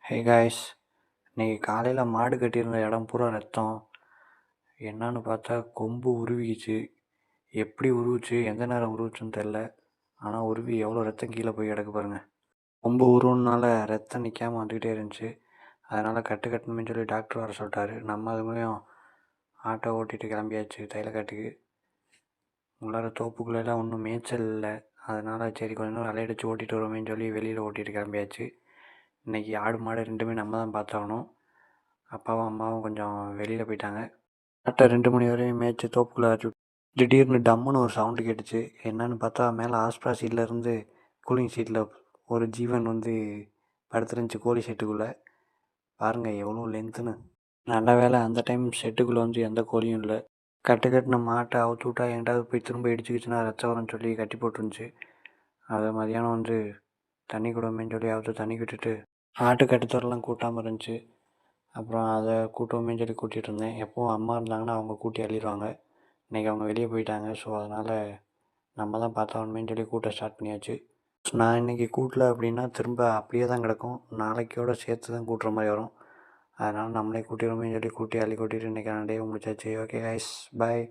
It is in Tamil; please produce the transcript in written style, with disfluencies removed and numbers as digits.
ஹே காய்ஸ், இன்னைக்கு காலையில் மாடு கட்டியிருந்த இடம் பூரா ரத்தம். என்னான்னு பார்த்தா கொம்பு உருவிக்கிச்சு. எப்படி உருவிச்சு, எந்த நேரம் உருவிச்சுன்னு தெரில. ஆனால் உருவி எவ்வளோ ரத்தம் கீழே போய் கிடக்கு பாருங்க. கொம்பு உருவுனால ரத்தம் நிற்காமல் வந்துக்கிட்டே இருந்துச்சு. அதனால் கட்டணும்னு சொல்லி டாக்டர் வர சொல்லிட்டாரு. நம்ம அதுமையும் ஆட்டோ ஓட்டிகிட்டு கிளம்பியாச்சு தைலக்காட்டுக்கு. உள்ளார தோப்புக்குள்ளெல்லாம் ஒன்றும் மேய்ச்சல் இல்லை. அதனால் சரி கொஞ்ச நேரம் அலையடிச்சு ஓட்டிகிட்டு வருவோமேன்னு சொல்லி வெளியில் ஓட்டிகிட்டு கிளம்பியாச்சு. இன்றைக்கி ஆடு மாடு ரெண்டுமே நம்ம தான் பார்த்தாகணும். அப்பாவும் அம்மாவும் கொஞ்சம் வெளியில் போயிட்டாங்க. கரெக்டாக 2 மணி வரையும் மேய்ச்சி தோப்புக்குள்ளே வச்சு திடீர்னு டம்முன்னு ஒரு சவுண்டு கேட்டுச்சு. என்னன்னு பார்த்தா மேலே ஆஸ்ப்ரா சீட்லேருந்து கூலிங் சீட்டில் ஒரு ஜீவன் படுத்துருந்துச்சு கோழி ஷெட்டுக்குள்ளே. பாருங்கள் எவ்வளோ லென்த்துன்னு. நல்ல வேலை அந்த டைம் ஷெட்டுக்குள்ளே எந்த கோழியும் இல்லை. கட்டின மாட்டை அவுத்து விட்டா எங்கிட்டாவது போய் திரும்ப இடிச்சுக்கிச்சுன்னா ரத்தம் வரும்னு சொல்லி கட்டி போட்டுருந்துச்சு. அதை மதியானம் தண்ணி கொடுமேன்னு சொல்லி அவுத்து தண்ணி விட்டுட்டு ஆட்டு கட்டுத்தரெல்லாம் கூட்டாமல் இருந்துச்சு. அப்புறம் அதை கூட்டுவோமேன்னு சொல்லி கூட்டிகிட்டு இருந்தேன். எப்போவும் அம்மா இருந்தாங்கன்னா அவங்க கூட்டி அள்ளிடுவாங்க. இன்றைக்கி அவங்க வெளியே போயிட்டாங்க. ஸோ அதனால் நம்ம தான் பார்த்தாகணுமேன்னு சொல்லி கூட்ட ஸ்டார்ட் பண்ணியாச்சு. நான் இன்றைக்கி கூட்டல அப்படின்னா திரும்ப அப்படியே தான் கிடக்கும். நாளைக்கோடு சேர்த்து தான் கூட்டுற மாதிரி வரும். அதனால் நம்மளே கூட்டிடுவோமேன்னு சொல்லி கூட்டி அள்ளி கூட்டிகிட்டு இன்றைக்கான டே முடிச்சாச்சு. ஓகே கைஸ், பாய்.